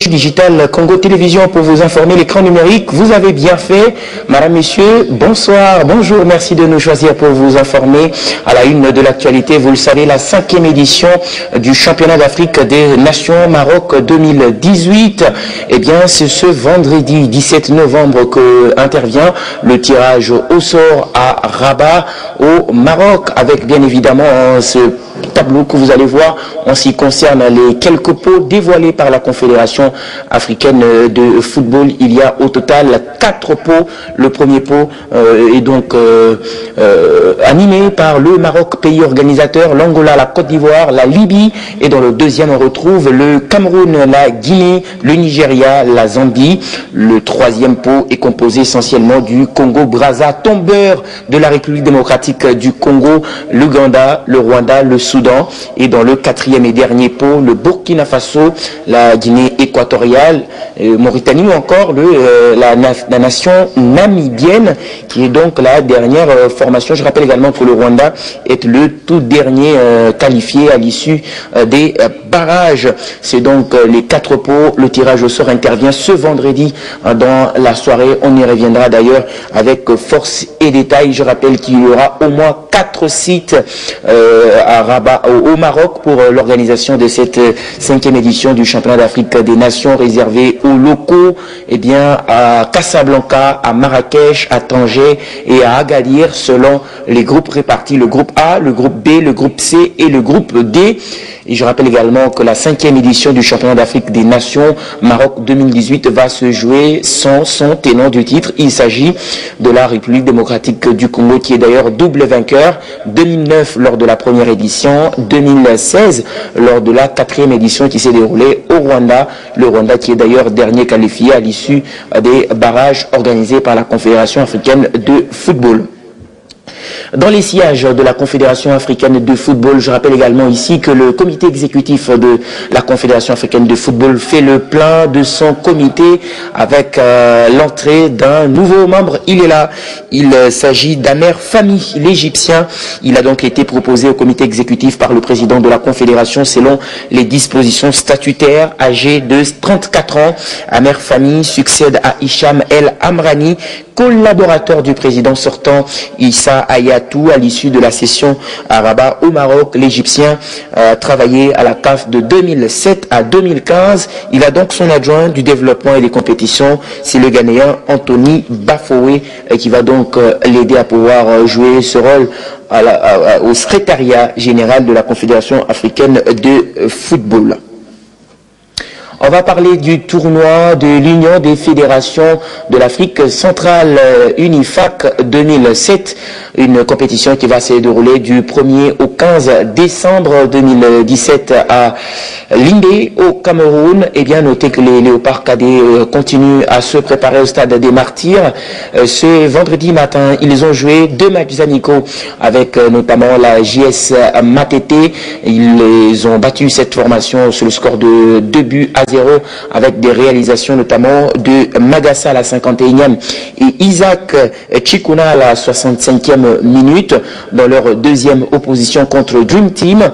Digital Congo Télévision pour vous informer l'écran numérique. Vous avez bien fait. Madame, Monsieur, bonsoir, bonjour, merci de nous choisir pour vous informer à la une de l'actualité. Vous le savez, la 5e édition du championnat d'Afrique des Nations Maroc 2018. Eh bien, c'est ce vendredi 17 novembre que intervient le tirage au sort à Rabat au Maroc avec bien évidemment ce tableau que vous allez voir en ce qui concerne les quelques pots dévoilés par la Confédération africaine de football. Il y a au total 4 pots. Le premier pot est donc animé par le Maroc, pays organisateur, l'Angola, la Côte d'Ivoire, la Libye, et dans le deuxième on retrouve le Cameroun, la Guinée, le Nigeria, la Zambie. Le troisième pot est composé essentiellement du Congo-Brazza, tombeur de la République démocratique du Congo, l'Ouganda, le Rwanda, le Soudan, et dans le quatrième et dernier pot, le Burkina Faso, la Guinée équatoriale, Mauritanie ou encore la nation namibienne, qui est donc la dernière formation. Je rappelle également que le Rwanda est le tout dernier qualifié à l'issue des barrages. C'est donc les 4 pots. Le tirage au sort intervient ce vendredi dans la soirée. On y reviendra d'ailleurs avec force et détail. Je rappelle qu'il y aura au moins 4 sites à Rabat, au Maroc, pour l'organisation de cette 5e édition du championnat d'Afrique des Nations, réservée aux locaux, eh bien, à Casablanca, à Marrakech, à Tanger et à Agadir, selon les groupes répartis, le groupe A, le groupe B, le groupe C et le groupe D. Et je rappelle également que la 5e édition du championnat d'Afrique des Nations Maroc 2018 va se jouer sans son tenant du titre. Il s'agit de la République démocratique du Congo, qui est d'ailleurs double vainqueur, 2009 lors de la première édition, 2016 lors de la 4e édition qui s'est déroulée au Rwanda. Le Rwanda qui est d'ailleurs dernier qualifié à l'issue des barrages organisés par la Confédération africaine de football. Dans les sièges de la Confédération africaine de football, je rappelle également ici que le comité exécutif de la Confédération africaine de football fait le plein de son comité avec l'entrée d'un nouveau membre. Il est là, il s'agit d'Amer Fahmy, l'Égyptien. Il a donc été proposé au comité exécutif par le président de la Confédération selon les dispositions statutaires. Âgé de 34 ans, Amer Fahmy succède à Hicham El Amrani, collaborateur du président sortant Issa Hayatou. À l'issue de la session à Rabat au Maroc, l'Égyptien a travaillé à la CAF de 2007 à 2015. Il a donc son adjoint du développement et des compétitions, c'est le Ghanéen Anthony Bafoué, qui va donc l'aider à pouvoir jouer ce rôle au secrétariat général de la Confédération africaine de football. On va parler du tournoi de l'Union des fédérations de l'Afrique centrale, UNIFAC 2007, une compétition qui va se dérouler du 1er au 15 décembre 2017 à Limbé, au Cameroun. Et bien, notez que les léopards cadets continuent à se préparer au stade des Martyrs. Ce vendredi matin, ils ont joué 2 matchs amicaux avec notamment la JS Matete. Ils ont battu cette formation sur le score de 2-0 avec des réalisations notamment de Magassa à la 51e et Isaac Chikuna à la 65e minute. Dans leur deuxième opposition contre Dream Team,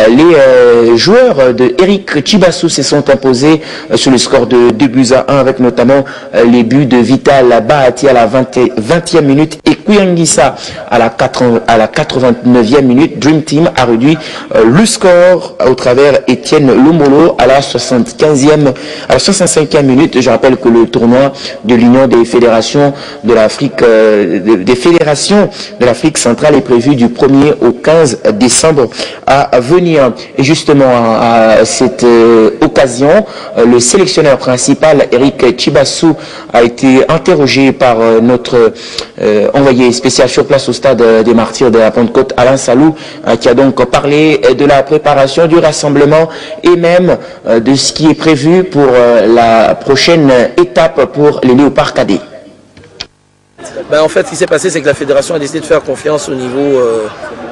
les joueurs de Eric Chibassou se sont imposés sur le score de 2-1 avec notamment les buts de Vital Bahati à la 20e minute et Kuyangisa à la 89e minute. Dream Team a réduit le score au travers Étienne Lumolo à la 65e minute. Je rappelle que le tournoi de l'Union des fédérations de l'Afrique, des fédérations de l'Afrique centrale est prévu du 1er au 15 décembre à venir. Et justement, à cette occasion, le sélectionneur principal, Eric Chibassou, a été interrogé par notre envoyé spécial sur place au stade des Martyrs de la Pentecôte, Alain Salou, qui a donc parlé de la préparation du rassemblement et même de ce qui est prévu pour la prochaine étape pour les léopards cadets. En fait, ce qui s'est passé, c'est que la fédération a décidé de faire confiance au niveau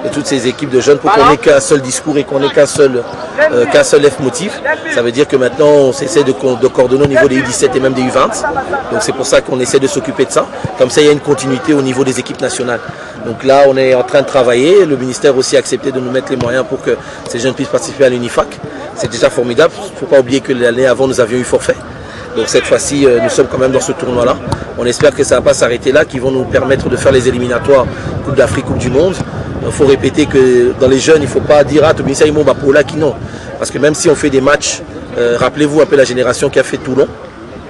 de toutes ces équipes de jeunes pour qu'on n'ait qu'un seul discours et qu'on n'ait qu'un seul motif. Ça veut dire que maintenant, on essaie de coordonner au niveau des U17 et même des U20. Donc c'est pour ça qu'on essaie de s'occuper de ça. Comme ça, il y a une continuité au niveau des équipes nationales. Donc là, on est en train de travailler. Le ministère aussi a accepté de nous mettre les moyens pour que ces jeunes puissent participer à l'UNIFAC. c'est déjà formidable. Il ne faut pas oublier que l'année avant, nous avions eu forfait. Donc cette fois-ci, nous sommes quand même dans ce tournoi-là. On espère que ça ne va pas s'arrêter là, qu'ils vont nous permettre de faire les éliminatoires Coupe d'Afrique, Coupe du Monde. Il faut répéter que dans les jeunes, il ne faut pas dire « Ah, Tobinsa Imomba pour là qui non ». Parce que même si on fait des matchs, rappelez-vous un peu la génération qui a fait Toulon.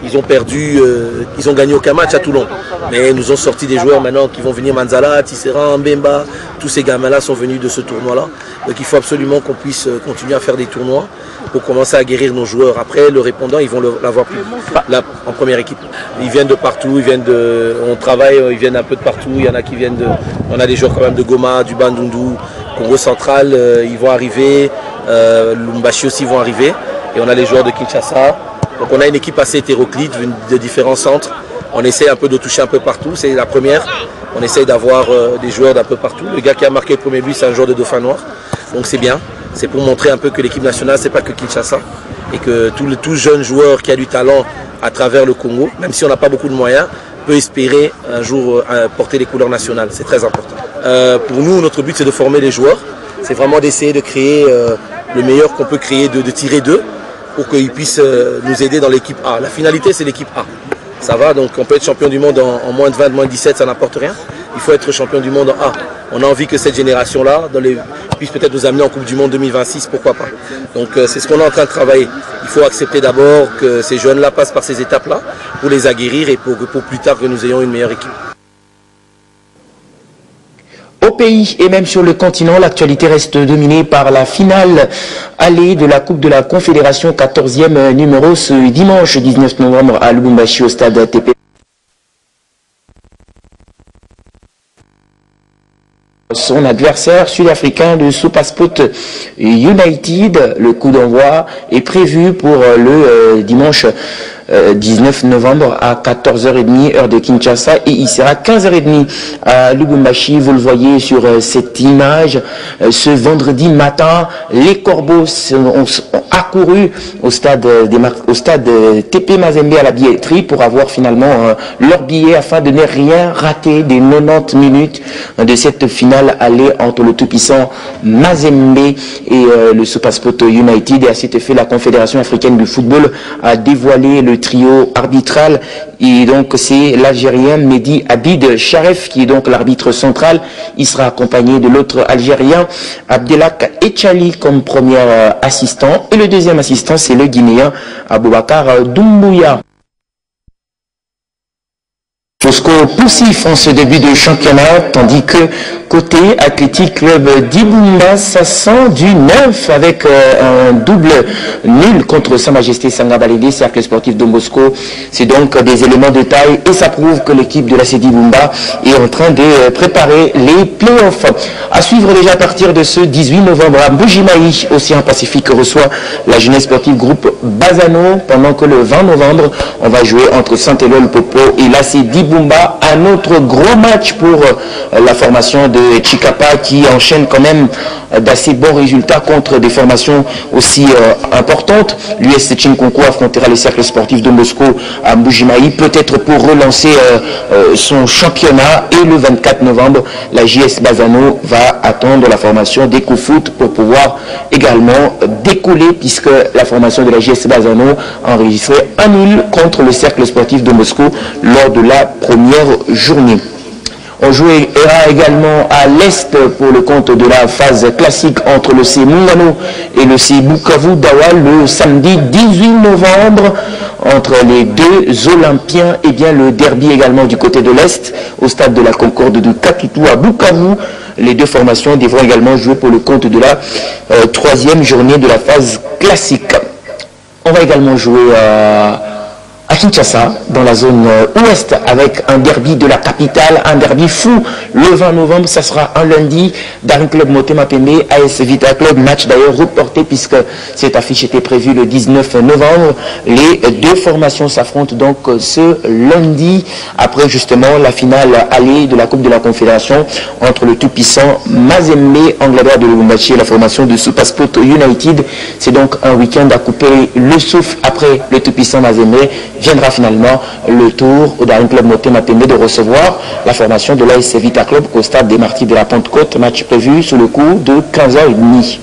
Ils ont perdu, ils ont gagné aucun match à Toulon. Mais nous ont sorti des joueurs maintenant qui vont venir, Manzala, Tisserand, Mbemba. Tous ces gamins-là sont venus de ce tournoi-là. Donc il faut absolument qu'on puisse continuer à faire des tournois pour commencer à guérir nos joueurs. Après, le répondant, ils vont l'avoir plus là, en première équipe. Ils viennent de partout, on travaille, ils viennent un peu de partout. Il y en a qui viennent on a des joueurs quand même de Goma, du Bandundu, Congo Central, ils vont arriver. Lumbashi aussi vont arriver. Et on a les joueurs de Kinshasa. Donc on a une équipe assez hétéroclite de différents centres. On essaie un peu de toucher un peu partout, c'est la première. On essaie d'avoir des joueurs d'un peu partout. Le gars qui a marqué le premier but, c'est un joueur de Dauphin Noir. Donc c'est bien. C'est pour montrer un peu que l'équipe nationale, c'est pas que Kinshasa. Et que tout jeune joueur qui a du talent à travers le Congo, même si on n'a pas beaucoup de moyens, peut espérer un jour porter les couleurs nationales. C'est très important. Pour nous, notre but, c'est de former les joueurs. C'est vraiment d'essayer de créer le meilleur qu'on peut créer, de tirer d'eux, pour qu'ils puissent nous aider dans l'équipe A. La finalité, c'est l'équipe A. Ça va, donc on peut être champion du monde en moins de 20, moins de 17, ça n'apporte rien. Il faut être champion du monde en A. On a envie que cette génération-là puisse peut-être nous amener en Coupe du Monde 2026, pourquoi pas. Donc c'est ce qu'on est en train de travailler. Il faut accepter d'abord que ces jeunes-là passent par ces étapes-là pour les aguerrir et pour plus tard que nous ayons une meilleure équipe. Au pays et même sur le continent, l'actualité reste dominée par la finale allée de la Coupe de la Confédération, 14e numéro, ce dimanche 19 novembre à Lubumbashi au stade TP. Son adversaire sud-africain de SuperSport United, le coup d'envoi est prévu pour le dimanche 19 novembre à 14h30 heure de Kinshasa et il sera 15h30 à Lubumbashi. Vous le voyez sur cette image. Ce vendredi matin, les Corbeaux ont accouru au stade TP Mazembe à la billetterie pour avoir finalement leur billet afin de ne rien rater des 90 minutes de cette finale allée entre le tout-puissant Mazembe et le SuperSport United. Et à cet effet, la Confédération africaine du football a dévoilé le trio arbitral et donc c'est l'Algérien Mehdi Abid Sharef qui est donc l'arbitre central. Il sera accompagné de l'autre Algérien Abdelak Echali comme premier assistant et le deuxième assistant c'est le Guinéen Aboubakar Doumbouya. Moscou poussif en ce début de championnat, tandis que côté Athletic Club d'Ibumba, ça sent du neuf avec un double nul contre Sa Majesté Sangabalede, Cercle Sportif de Moscou. C'est donc des éléments de taille et ça prouve que l'équipe de la CD Ibumba est en train de préparer les playoffs. À suivre déjà à partir de ce 18 novembre à Mbujimayi, Océan Pacifique reçoit la jeunesse sportive groupe Bazano, pendant que le 20 novembre, on va jouer entre Saint-Éloi Popo et la CD Ibumba, un autre gros match pour la formation de Chikapa qui enchaîne quand même d'assez bons résultats contre des formations aussi importantes. L'US Chinkonko affrontera les cercles sportifs de Moscou à Mbujimayi, peut-être pour relancer son championnat. Et le 24 novembre, la JS Bazano va attendre la formation d'EcoFoot pour pouvoir également décoller, puisque la formation de la JS Bazano a enregistré un nul contre le cercle sportif de Moscou lors de la première journée. On jouera également à l'Est pour le compte de la phase classique entre le C Mungano et le C Bukavu Dawa le samedi 18 novembre. Entre les deux Olympiens, et bien le derby également du côté de l'Est au stade de la Concorde de Katutu à Bukavu. Les deux formations devront également jouer pour le compte de la troisième journée de la phase classique. On va également jouer à Kinshasa, dans la zone ouest, avec un derby de la capitale, un derby fou. Le 20 novembre, ça sera un lundi. Daring Club Motema Pembe, AS Vita Club, match d'ailleurs reporté puisque cette affiche était prévue le 19 novembre. Les deux formations s'affrontent donc ce lundi, après justement la finale allée de la Coupe de la Confédération entre le tout-puissant Mazembe, Angleterre de Lubumbashi et la formation de SuperSport United. C'est donc un week-end à couper le souffle après le tout-puissant Mazembe. Viendra finalement le tour au Daring Club Motema Pembe de recevoir la formation de l'AS Vita Club au stade des Martyrs de la Pentecôte, match prévu sous le coup de 15h30.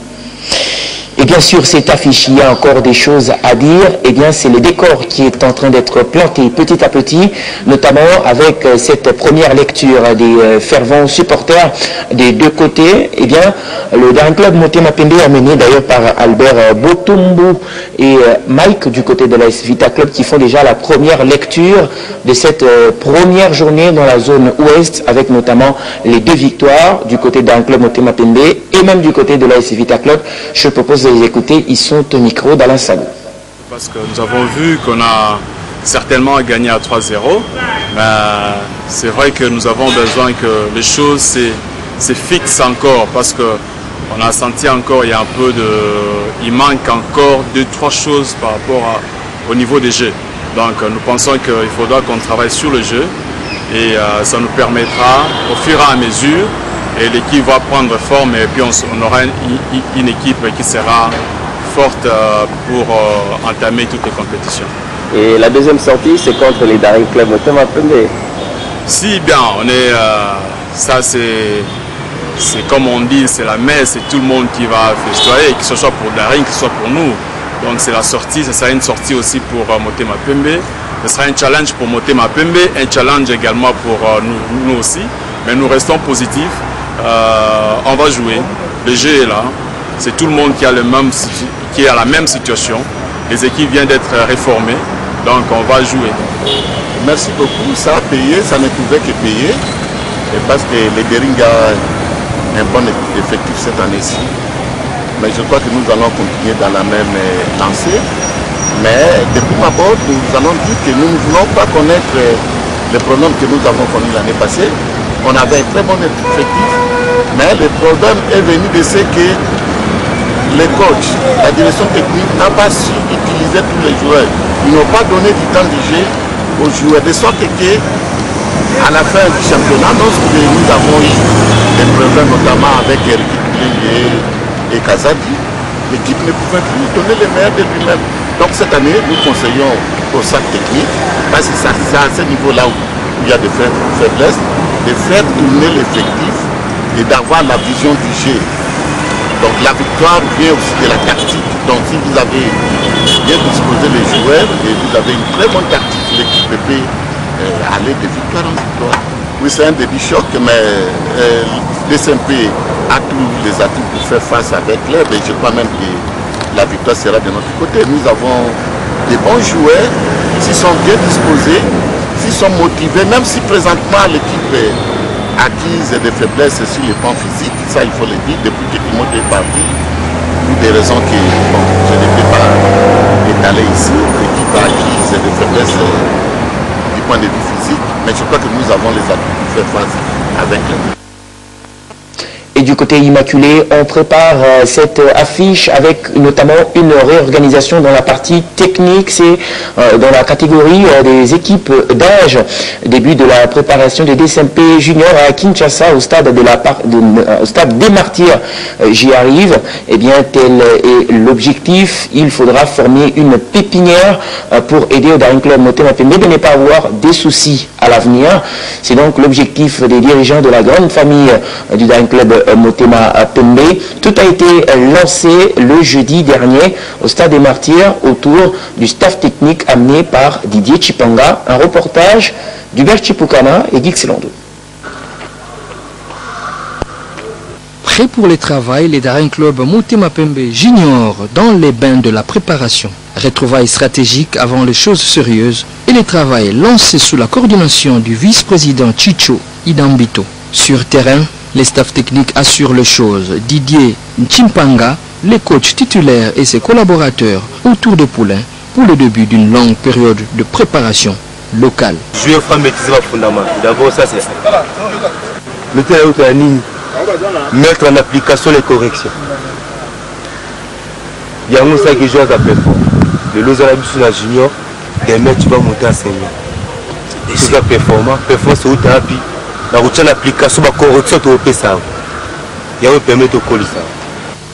Et bien sûr, cette affiche, il y a encore des choses à dire. Eh bien, c'est le décor qui est en train d'être planté petit à petit, notamment avec cette première lecture des fervents supporters des deux côtés. Eh bien, le Daring Club Motema Pembe, amené d'ailleurs par Albert Botumbu et Mike du côté de l'AS Vita Club, qui font déjà la première lecture de cette première journée dans la zone ouest, avec notamment les 2 victoires du côté d'un club Motema Pembe et même du côté de l'AS Vita Club. Je propose de les écouter, ils sont au micro d'Alain Salou. Parce que nous avons vu qu'on a certainement gagné à 3-0, mais c'est vrai que nous avons besoin que les choses se fixent encore, parce qu'on a senti encore, il manque encore 2-3 choses par rapport au niveau des jeux. Donc nous pensons qu'il faudra qu'on travaille sur le jeu et ça nous permettra au fur et à mesure, et l'équipe va prendre forme et puis on aura une équipe qui sera forte pour entamer toutes les compétitions. Et la deuxième sortie, c'est contre les Daring Club Motema Pembe. Si bien, on est, ça c'est comme on dit, c'est la messe, c'est tout le monde qui va festoyer, que ce soit pour Daring, que ce soit pour nous. Donc c'est la sortie, ce sera une sortie aussi pour Motema Pembe. Ce sera un challenge pour Motema Pembe, un challenge également pour nous aussi. Mais nous restons positifs. On va jouer. Le jeu est là. C'est tout le monde qui est à la même situation. Les équipes viennent d'être réformées. Donc on va jouer. Merci beaucoup. Ça a payé, ça ne pouvait que payer. Et parce que les Daring a un bon effectif cette année-ci. Mais je crois que nous allons continuer dans la même lancée. Mais depuis d'abord, nous allons dire que nous ne voulons pas connaître les problèmes que nous avons connus l'année passée. On avait un très bon effectif, mais le problème est venu de ce que les coachs, la direction technique n'a pas su utiliser tous les joueurs. Ils n'ont pas donné du temps de jeu aux joueurs, de sorte que à la fin du championnat, lorsque nous avons eu des problèmes notamment avec Eric et Kazadi, l'équipe ne pouvait plus donner le meilleur de lui-même. Donc cette année, nous conseillons au staff technique, parce que c'est à ce niveau-là où il y a des faiblesses, de faire tourner l'effectif et d'avoir la vision du jeu. Donc la victoire vient aussi de la tactique. Donc si vous avez bien disposé les joueurs et vous avez une très bonne tactique, l'équipe peut aller de victoire en victoire. Oui, c'est un début choc, mais DSMP a tous les atouts pour faire face avec l'air, et je crois même que la victoire sera de notre côté. Nous avons des bons joueurs, s'ils sont bien disposés, s'ils sont motivés, même si présentement l'équipe acquise des faiblesses sur le plan physique, ça il faut le dire, depuis que tout le monde est parti, pour des raisons que je ne peux pas étaler ici, l'équipe a acquise des faiblesses du point de vue physique, mais je crois que nous avons les atouts pour faire face avec eux. Et du côté Immaculé, on prépare cette affiche avec notamment une réorganisation dans la partie technique. C'est dans la catégorie des équipes d'âge. Début de la préparation des DSMP juniors à Kinshasa au stade au stade des Martyrs. J'y arrive. Eh bien, tel est l'objectif. Il faudra former une pépinière pour aider au Daring Club Motema Pembe de ne pas avoir des soucis à l'avenir. C'est donc l'objectif des dirigeants de la grande famille du Daring Club Motema Pembe. Tout a été lancé le jeudi dernier au stade des Martyrs autour du staff technique amené par Didier Chipanga. Un reportage d'Hubert Chipukana et Guy Xelando. Prêt pour le travail, les Daring Club Motema Pembe Junior dans les bains de la préparation. Retrouvailles stratégiques avant les choses sérieuses et le travail lancé sous la coordination du vice-président Chicho Idambito. Sur terrain, les staffs techniques assurent les choses. Didier Chimpanga, les coachs titulaires et ses collaborateurs autour de Poulain pour le début d'une longue période de préparation locale. Je vais maîtriser ma fondament. D'abord, ça c'est ça. Le terrain est en ligne. Mettre en application les corrections. Il y a un ça qui joue à performer. Le Lozarabi sur la junior, demain tu vas monter à senior. C'est la performance c'est où tu as appris. La routine d'application, la correction, tu peux ça. Il y a un permis de coller ça.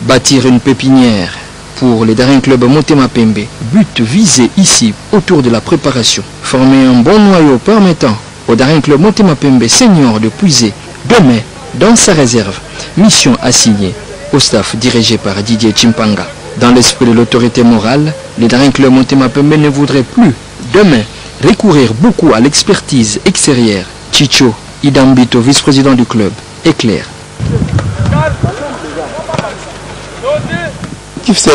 Bâtir une pépinière pour les Daring Club Motema Pembe. But visé ici autour de la préparation. Former un bon noyau permettant au Daring Club Motema Pembe senior de puiser demain dans sa réserve. Mission assignée au staff dirigé par Didier Chimpanga. Dans l'esprit de l'autorité morale, les Daring Club Motema Pembe ne voudraient plus, demain, recourir beaucoup à l'expertise extérieure. Chicho Idambito, vice-président du club, éclaire. C'est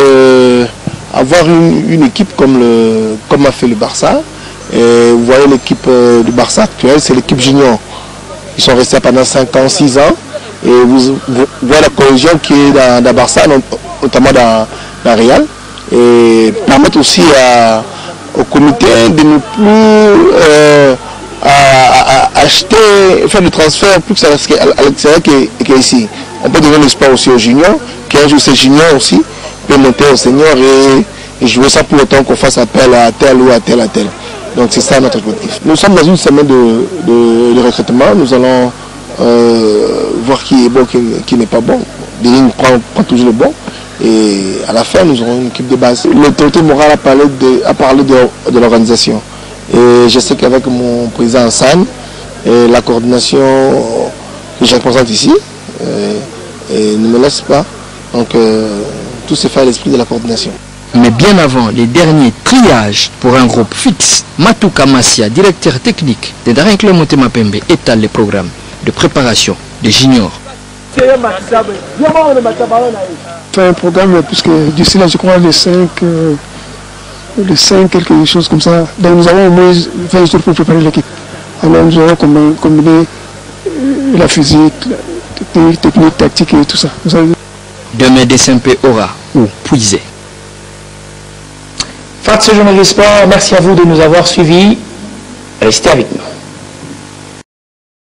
avoir une équipe comme a fait le Barça. Et vous voyez l'équipe du Barça actuelle, c'est l'équipe junior. Ils sont restés pendant 5 ans, 6 ans. Et vous voyez la cohésion qui est dans Barça, notamment dans Real. Et permettre aussi au comité de ne plus acheter, faire du transfert plus que à l'extérieur qu'ici. On peut donner l'espoir aussi aux juniors, qu'un jour ces juniors aussi peuvent monter au senior et jouer ça pour autant qu'on fasse appel à tel ou à tel à tel. Donc c'est ça notre objectif. Nous sommes dans une semaine de recrutement. Nous allons voir qui est bon, qui n'est pas bon. Denis prend toujours le bon. Et à la fin, nous aurons une équipe de base. L'autorité morale a parlé de l'organisation. Et je sais qu'avec mon président Hassan, et la coordination que je représente ici, ne me laisse pas. Donc tout se fait à l'esprit de la coordination. Mais bien avant les derniers triages pour un groupe fixe, Matuka Massia, directeur technique de Daring Club Motema Pembe, étale les programmes de préparation des juniors. Faire un programme, puisque d'ici là, je crois, les 5, quelque chose comme ça. Donc nous avons au moins 20 jours pour préparer l'équipe. Alors nous aurons combiné la physique, la technique, tactique et tout ça. Demain, DSMP aura ou puisé. Fin de ce journal de sport, merci à vous de nous avoir suivis. Restez avec nous.